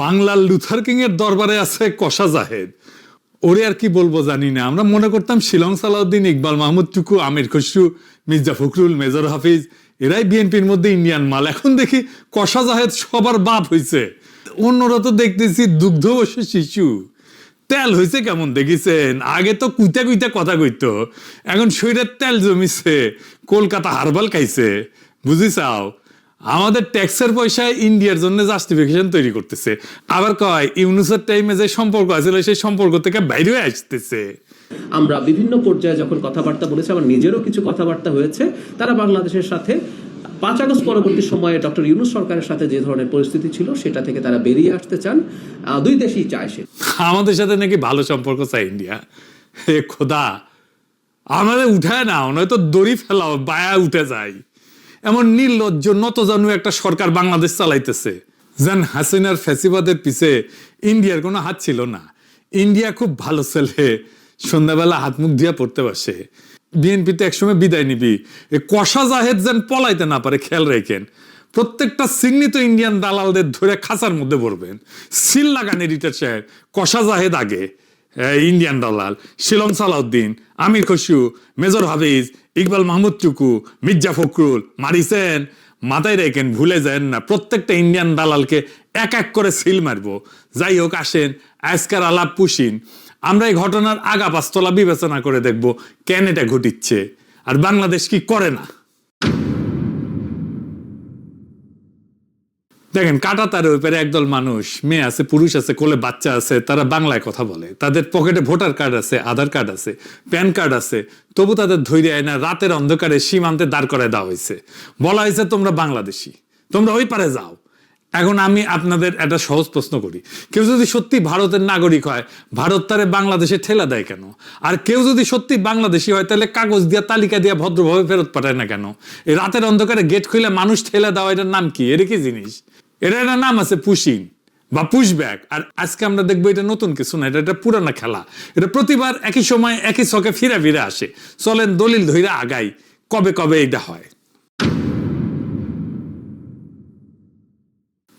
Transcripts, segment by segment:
বাংলার Luther king এর দরবারে আছে কষা জাহেদ। ওরে আর কি বলবো জানি না। আমরা মনে করতাম শিলং সালাউদ্দিন, ইকবাল মাহমুদ টুকু, আমির খসরু, মির্জা ফখরুল, মেজর হাফিজ এরাই বিএনপির মধ্যে ইন্ডিয়ান মাল। এখন দেখি কষা জাহেদ সবার বাপ হইছে। অন্যরা তো দেখতেছি দুগ্ধবর্ষী শিশু। তেল হয়েছে কেমন দেখিছেন? আগে তো কুইতা কুইতা কথা কইতো, এখন শরীরের তেল জমিছে, কলকাতা হারবাল খাইছে। বুঝিছাও? আমাদের ট্যাক্সের পয়সায় ইন্ডিয়ার জন্য জাস্টিফিকেশন তৈরি করতেছে। আবার কয় ইউনুসের টাইমে যে সম্পর্ক আছিল সেই সম্পর্ক থেকে বাইরে আসতেছে। আমরা বিভিন্ন পর্যায়ে যখন কথাবার্তা বলেছি, আমার নিজেরও কিছু কথাবার্তা হয়েছে, তারা বাংলাদেশের সাথে 5 আগস্ট পরবর্তী সময়ে ডক্টর ইউনূস সরকারের সাথে যে ধরনের পরিস্থিতি ছিল সেটা থেকে তারা বেরিয়ে আসতে চান। দুই দেশই চায় সে। আমাদের সাথে নাকি ভালো সম্পর্ক চায় ইন্ডিয়া। হে খোদা, আমাদের উঠায় না, নয়তো দড়ি ফেলাও, বায়া উঠে যায়। এমন নির্লজ্জ নতজানু একটা সরকার বাংলাদেশ চালাইতেছে। যেন হাসিনার ফ্যাসিবাদের পিছে ইন্ডিয়ার কোনো হাত ছিল না। ইন্ডিয়া খুব ভালো ছেলে, সন্ধ্যাবেলা হাত মুখ দিয়া পড়তে বসে। বিএনপিতে একসময় বিদায় নিবি, কষা জাহেদ যেন পলাইতে না পারে খেয়াল রেখেন। প্রত্যেকটা চিহ্নিত ইন্ডিয়ান দালালদের ধরে খাঁচার মধ্যে ভরবেন। সিল লাগান এডিটর সাহেব, কষা জাহেদ আগে, ইন্ডিয়ান দালাল, শিলং সালাউদ্দিন, আমির খসরু, মেজর হাফিজ, ইকবাল মাহমুদ টুকু, মির্জা ফখরুল মারিছেন। মাথায় রেখেন, ভুলে যান না, প্রত্যেকটা ইন্ডিয়ান দালালকে এক এক করে সিল মারবো। যাই হোক, আসেন আজকার আলাপ পুষিন। আমরা এই ঘটনার আগা পাঁচতলা বিবেচনা করে দেখব কেন এটা ঘটিচ্ছে আর বাংলাদেশ কি করে না। দেখেন, কাঁটাতারে ওই পারে একদল মানুষ, মেয়ে আছে, পুরুষ আছে, কোলে বাচ্চা আছে, তারা বাংলায় কথা বলে। তাদের পকেটে ভোটার কার্ড আছে, আধার কার্ড আছে, প্যান কার্ড আছে, তবু তাদের ধৈর্য আয় না। রাতের অন্ধকারে সীমান্তে দাঁড় করায় দেওয়া হয়েছে, বলা হয়েছে তোমরা বাংলাদেশি, তোমরা ওই পারে যাও। এখন আমি আপনাদের একটা সহজ প্রশ্ন করি, কেউ যদি সত্যি ভারতের নাগরিক হয়, ভারত তারে বাংলাদেশে ঠেলা দেয় কেন? আর কেউ যদি সত্যি বাংলাদেশি হয়, তাহলে কাগজ দিয়া, তালিকা দিয়া ভদ্রভাবে ফেরত পাঠায় না কেন? এই রাতের অন্ধকারে গেট খুলে মানুষ ঠেলা দেওয়া, এটার নাম কি? এর কি জিনিস? এটা একটা নাম আছে পুশিং বা পুশব্যাক। আর আজকে আমরা দেখবো এটা নতুন কিছু না, এটা পুরানা খেলা। এটা প্রতিবার একই সময় একই ছকে ফিরে ফিরে আসে। চলেন দলিল ধইরা আগাই, কবে কবে এটা হয়।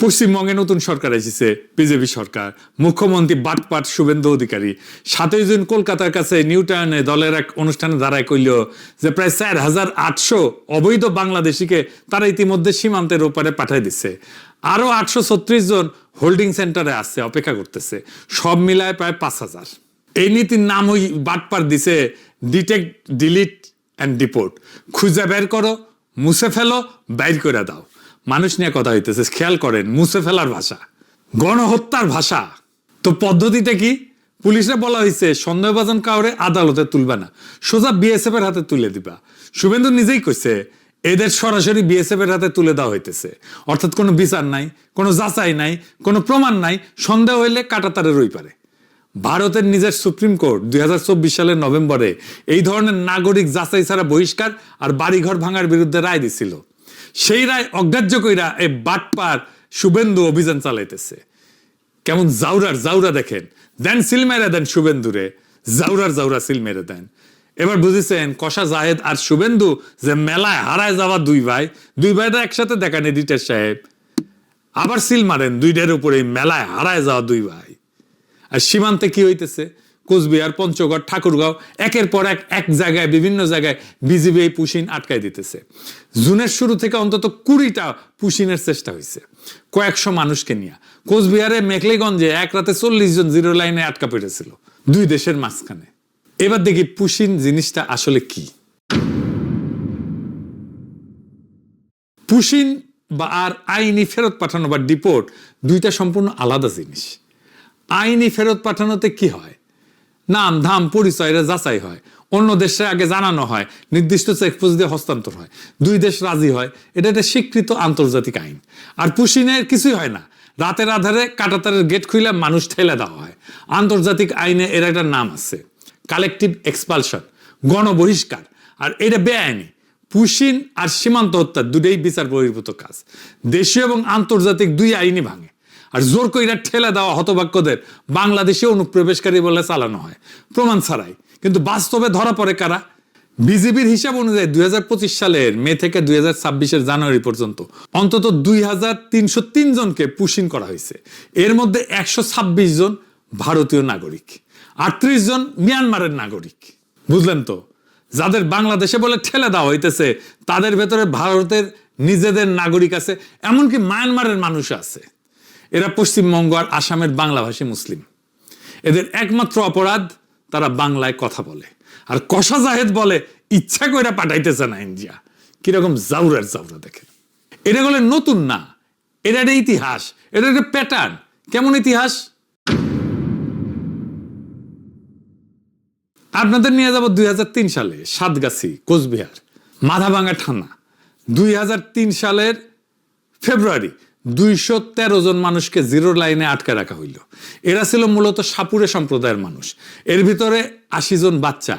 পশ্চিমবঙ্গে নতুন সরকার এসেছে, বিজেপি সরকার। মুখ্যমন্ত্রী বাটপাট শুভেন্দু অধিকারী 7 জুন কলকাতার কাছে নিউ টাউনে দলের এক অনুষ্ঠানে দাঁড়ায় কইল যে প্রায় 4800 অবৈধ বাংলাদেশিকে তারা ইতিমধ্যে সীমান্তের ওপারে পাঠিয়ে দিচ্ছে। আরো 836 জন হোল্ডিং সেন্টারে আছে, অপেক্ষা করতেছে। সব মিলায় প্রায় 5000। এই নীতির নাম ওই বাটপাট দিছে ডিটেক্ট, ডিলিট অ্যান্ড ডিপোর্ট। খুঁজে বের করো, মুছে ফেলো, বাইর করে দাও। মানুষ নিয়ে কথা হইতেছে, খেয়াল করেন, মুছে ফেলার ভাষা, গণহত্যার ভাষা। তো পদ্ধতিটা কি? পুলিশে বলা হয়েছে সন্দেহভাজন কাউরে আদালতে তুলবা না, সোজা বিএসএফ এর হাতে তুলে দিবা। শুভেন্দু নিজেই কইছে এদের সরাসরি বিএসএফ এর হাতে তুলে দেওয়া হইতেছে। অর্থাৎ কোনো বিচার নাই, কোনো যাচাই নাই, কোনো প্রমাণ নাই। সন্দেহ হইলে কাঁটাতারের ওই পারে। ভারতের নিজের সুপ্রিম কোর্ট 2024 সালের নভেম্বরে এই ধরনের নাগরিক যাচাই ছাড়া বহিষ্কার আর বাড়িঘর ভাঙার বিরুদ্ধে রায় দিছিল। সেই রায় অগ্রাহ্য কইরা এই বাটপার শুভেন্দু অভিযান চালাইতেছে। কেমন জাউরার জাউরা দেখেন, দেন সিল মেরে দেন শুভেন্দুরে, জাউরার জাউরা সিল মেরে দেন। এবার বুঝেছেন কষা জাহেদ আর শুভেন্দু যে মেলায় হারায় যাওয়া দুই ভাইটা একসাথে দেখেন এডিটর সাহেব। আবার সিল মারেন দুইটার উপরে, মেলায় হারায় যাওয়া দুই ভাই। আর সীমান্তে কি হইতেছে? কোচবিহার, পঞ্চগড়, ঠাকুরগাঁও, একের পর এক জায়গায়, বিভিন্ন জায়গায় বিজিবি এই পুশিন আটকায় দিতেছে। জুনের শুরু থেকে অন্তত 20টা পুশিনের চেষ্টা হয়েছে, কয়েকশো মানুষকে নিয়ে। কোচবিহারে মেখলিগঞ্জে এক রাতে 40 জন জিরো লাইনে আটকা পড়েছিল, দুই দেশের মাঝখানে। এবার দেখি পুশিন জিনিসটা আসলে কি। পুশিন বা আর আইনি ফেরত পাঠানো বা ডিপোর্ট দুইটা সম্পূর্ণ আলাদা জিনিস। আইনি ফেরত পাঠানোতে কি হয়? নাম, ধাম, পরিচয় যাচাই হয়, অন্য দেশে আগে জানানো হয়, নির্দিষ্ট চেকপোস্ট দিয়ে হস্তান্তর হয়, দুই দেশ রাজি হয়। এটা একটা স্বীকৃত আন্তর্জাতিক আইন। আর পুশিনের কিছুই হয় না, রাতের আধারে কাঁটাতারের গেট খুলে মানুষ ঠেলে দেওয়া হয়। আন্তর্জাতিক আইনে এর একটা নাম আছে, কালেকটিভ এক্সপালশন, গণবহিষ্কার। আর এটা বেআইনি। পুশিন আর সীমান্ত হত্যা দুটোই বিচার বহির্ভূত কাজ। দেশীয় এবং আন্তর্জাতিক দুই আইনই ভাঙে। আর জোর কইরা ঠেলে দেওয়া হতভাগ্যদের বাংলাদেশে অনুপ্রবেশকারী বলে চালানো হয় প্রমাণ ছাড়াই। কিন্তু বাস্তবে ধরা পড়ে কারা? বিজেপির হিসাব অনুযায়ী 2025 সালের মে থেকে 2026 জানুয়ারি পর্যন্ত অন্তত 2303 জনকে পুশিং করা হয়েছে। এর মধ্যে 126 জন ভারতীয় নাগরিক, 38 জন মিয়ানমারের নাগরিক। বুঝলেন তো, যাদের বাংলাদেশে বলে ঠেলে দেওয়া হইতেছে তাদের ভেতরে ভারতের নিজেদের নাগরিক আছে, এমনকি মায়ানমারের মানুষ আছে। এরা পশ্চিমবঙ্গ আর আসামের বাংলাভাষী মুসলিম। এদের একমাত্র অপরাধ তারা বাংলায় কথা বলে। আর কষা জাহেদ বলে ইচ্ছা করে পাঠাইতেছে না ইন্ডিয়া। কিরকম জাউরার জাউরা দেখে। এটা বলে নতুন না, এটা একটা ইতিহাস, এটা একটা প্যাটার্ন। কেমন ইতিহাস? আপনাদের নিয়ে যাব 2003 সালে সাতগাছি, কোচবিহার, মাথাভাঙ্গা থানা। 2003 সালের ফেব্রুয়ারি 213 জন মানুষকে জিরো লাইনে আটকে রাখা হইল। এরা ছিল মূলত সাপুরে সম্প্রদায়ের মানুষ। এর ভিতরে 80 জন বাচ্চা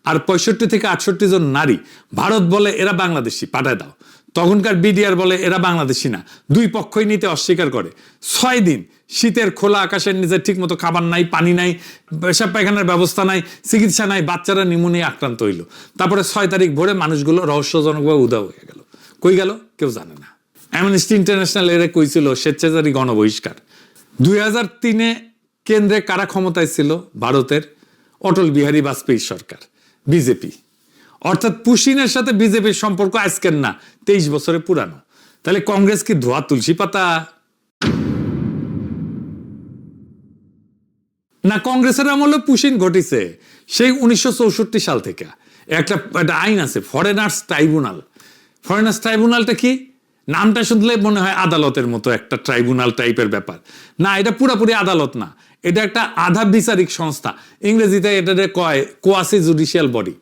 আর 65 থেকে 68 জন নারী। ভারত বলে এরা বাংলাদেশি, পাঠায় দাও। তখনকার বিডিআর বলে এরা বাংলাদেশি না। দুই পক্ষই নিতে অস্বীকার করে। 6 দিন শীতের খোলা আকাশের নিচে ঠিক মতো খাবার নাই, পানি নাই, পেশাব পায়খানার ব্যবস্থা নাই, চিকিৎসা নাই, বাচ্চারা নিউমোনিয়া আক্রান্ত হইল। তারপরে 6 তারিখ ভোরে মানুষগুলো রহস্যজনকভাবে উধাও হয়ে গেল। কই গেল কেউ জানে না। অ্যামনেস্টি ইন্টারন্যাশনাল এরা কইছিল স্বেচ্ছাচারী গণবহিষ্কার। 2003-এ কেন্দ্রে কারা ক্ষমতায় ছিল? ভারতের অটল বিহারী বাজপেয়ী সরকার, বিজেপি। অর্থাৎ পুশিনের সাথে বিজেপির সম্পর্ক আজকের না, 23 বছরে পুরানো। তাহলে কংগ্রেস কি ধোয়া তুলসী পাতা? না, কংগ্রেসের আমলে পুশিন ঘটিছে সেই 1964 সাল থেকে। একটা আইন আছে, ফরেনার্স ট্রাইব্যুনাল। ফরেনার্স ট্রাইব্যুনালটা কি? নামটা শুনলে মনে হয় আদালতের মতো একটা ট্রাইব্যুনাল টাইপের ব্যাপার। না, এটা পুরোপুরি আদালত না, এটা একটা আধা বিচারিক সংস্থা। ইংরেজিতে এটা কয় কোয়াসি জুডিশিয়াল বডি।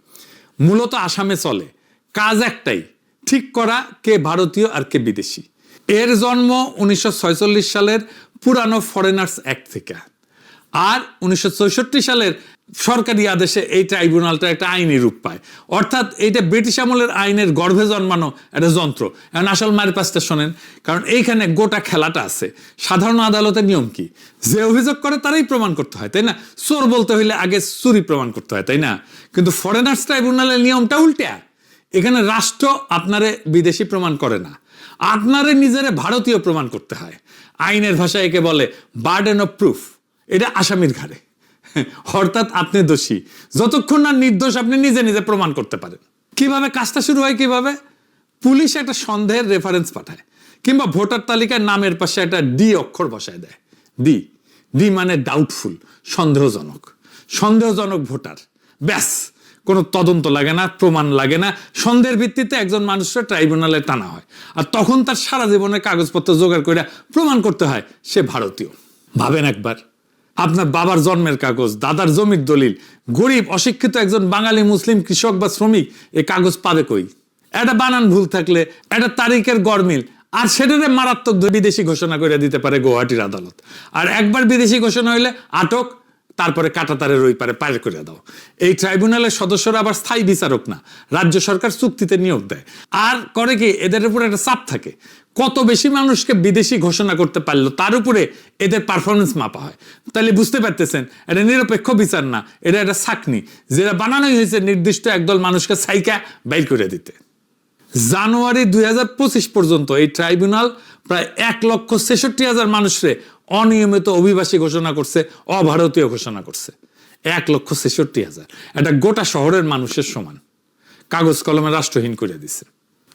মূলত আসামে চলে। কাজ একটাই, ঠিক করা কে ভারতীয় আর কে বিদেশি। এর জন্ম 1946 সালের পুরানো ফরেনার্স অ্যাক্ট থেকে। আর 1964 সালের সরকারি আদেশে এই ট্রাইব্যুনালটা একটা আইনি রূপ পায়। অর্থাৎ এইটা ব্রিটিশ আমলের আইনের গর্ভে জন্মানো একটা যন্ত্র। এখন আসল মায়ের পাশটা শোনেন, কারণ এইখানে গোটা খেলাটা আছে। সাধারণ আদালতের নিয়ম কি? যে অভিযোগ করে তারাই প্রমাণ করতে হয়, তাই না? চোর বলতে হইলে আগে চুরি প্রমাণ করতে হয়, তাই না? কিন্তু ফরেনার্স ট্রাইব্যুনালের নিয়মটা উল্টা। এখানে রাষ্ট্র আপনারে বিদেশি প্রমাণ করে না, আপনারে নিজেরে ভারতীয় প্রমাণ করতে হয়। আইনের ভাষায় একে বলে বার্ডেন অফ প্রুফ। এটা আসামির ঘাড়ে। অর্থাৎ আপনি দোষী যতক্ষণ না নির্দোষ আপনি নিজে নিজে প্রমাণ করতে পারেন। কিভাবে কাজটা শুরু হয়? কিভাবে? পুলিশ একটা সন্দেহের রেফারেন্স পাঠায়, কিংবা ভোটার তালিকায় নামের পাশে একটা ডি অক্ষর বসায় দেয়। ডি ডি মানে ডাউটফুল, সন্দেহজনক। সন্দেহজনক ভোটার, ব্যাস। কোনো তদন্ত লাগে না, প্রমাণ লাগে না। সন্দেহের ভিত্তিতে একজন মানুষের ট্রাইব্যুনালে টানা হয়। আর তখন তার সারা জীবনের কাগজপত্র জোগাড় করে প্রমাণ করতে হয় সে ভারতীয়। ভাবেন একবার, আপনার বাবার জন্মের কাগজ, দাদার জমির দলিল, গরিব অশিক্ষিত একজন বাঙালি মুসলিম কৃষক বা শ্রমিক এই কাগজ পাবে কই? একটা বানান ভুল থাকলে, একটা তারিখের গরমিল, আর সেটারে মারাত্মক বিদেশি ঘোষণা করে দিতে পারে গুয়াহাটির আদালত। আর একবার বিদেশি ঘোষণা হইলে আটক, তারপরে কাঁটাতারের ওই পারে পার করে দাও। এই ট্রাইব্যুনালের সদস্যরা আবার স্থায়ী বিচারক না, রাজ্য সরকার চুক্তিতে নিয়োগ দেয়। আর করে কি, এদের উপর একটা চাপ থাকে। কত বেশি মানুষকে বিদেশি ঘোষণা করতে পারলো তার উপরে এদের পারফরমেন্স মাপা হয়। তাহলে বুঝতে পারতেছেন, এটা নিরপেক্ষ বিচার না, এটা একটা ছাকনি, যেটা বানানোই হয়েছে নির্দিষ্ট একদল মানুষকে সাইকা বাইর করে দিতে। জানুয়ারি 2025 পর্যন্ত এই ট্রাইব্যুনাল প্রায় 1,66,000 মানুষরে অনিয়মিত অভিবাসী ঘোষণা করছে, অভারতীয় ঘোষণা করছে। 1,66,000, এটা গোটা শহরের মানুষের সমান। কাগজ কলমে রাষ্ট্রহীন করে দিছে।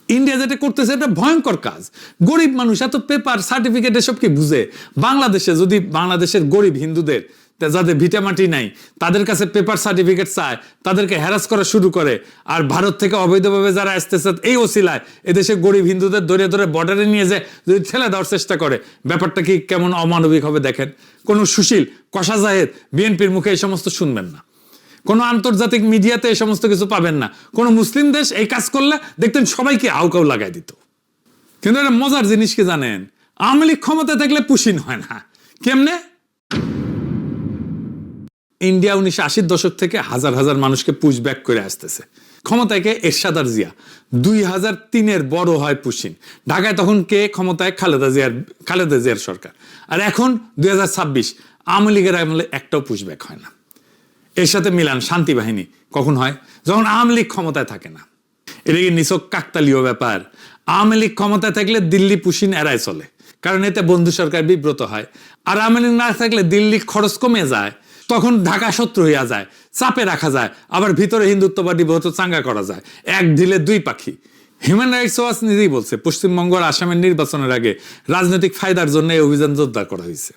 ইন্ডিয়া যেটা করতেছে এটা ভয়ঙ্কর কাজ। গরিব মানুষ এত পেপার সার্টিফিকেট এসব কি বুঝে? বাংলাদেশে যদি বাংলাদেশের গরিব হিন্দুদের, যাদের ভিটামাটি নাই, তাদের কাছে পেপার সার্টিফিকেট চায়, তাদেরকে হ্যারাস করা শুরু করে। আর ভারত থেকে অবৈধভাবে যারা আসতেছে এই ওসিলায় এদেশে গরিব হিন্দুদের ধরে ধরে বর্ডারে নিয়ে যায় যদি ঠেলে দেওয়ার চেষ্টা করে, ব্যাপারটা কি কেমন অমানবিক হবে দেখেন। কোনো সুশীল কষা জাহেদ বিএনপির মুখে এই সমস্ত শুনবেন না, কোনো আন্তর্জাতিক মিডিয়াতে এই সমস্ত কিছু পাবেন না। কোনো মুসলিম দেশ এই কাজ করলে দেখতেন সবাইকে আউকাউ লাগাই দিত। কিন্তু একটা মজার জিনিস কি জানেন? আওয়ামী লীগ ক্ষমতায় থাকলে পুশিন হয় না। কেমনে? ইন্ডিয়া 1980-র দশক থেকে হাজার হাজার মানুষকে পুশব্যাক করে আসতেছে। ক্ষমতায় কে? এরশাদ আর জিয়া। 2003-এর বড় হয় পুশিন। ঢাকায় তখন কে ক্ষমতায়? খালেদা জিয়ার সরকার। আর এখন 2026 আওয়ামী লীগের আমলে একটাও পুশব্যাক হয় না। এর সাথে মিলান শান্তি বাহিনী কখন হয়? যখন আওয়ামী লীগ ক্ষমতায় থাকে না। এটা কি নিছক কাকতালীয় ব্যাপার? আওয়ামী লীগ ক্ষমতায় থাকলে দিল্লি পুশিন এড়ায় চলে, কারণ এতে বন্ধু সরকার বিব্রত হয়। আর আওয়ামী লীগ না থাকলে দিল্লির খরচ কমে যায়, তখন ঢাকা শত্রু হইয়া যায়, চাপে রাখা যায়, আবার ভিতরে হিন্দুত্ববাদী ভোট চাঙ্গা করা যায়। এক ঢিলে দুই পাখি। হিউম্যান রাইটস ওয়াচ নিজেই বলছে পশ্চিমবঙ্গ আর আসামের নির্বাচনের আগে রাজনৈতিক ফায়দার জন্য এই অভিযান জোরদার করা হয়েছে।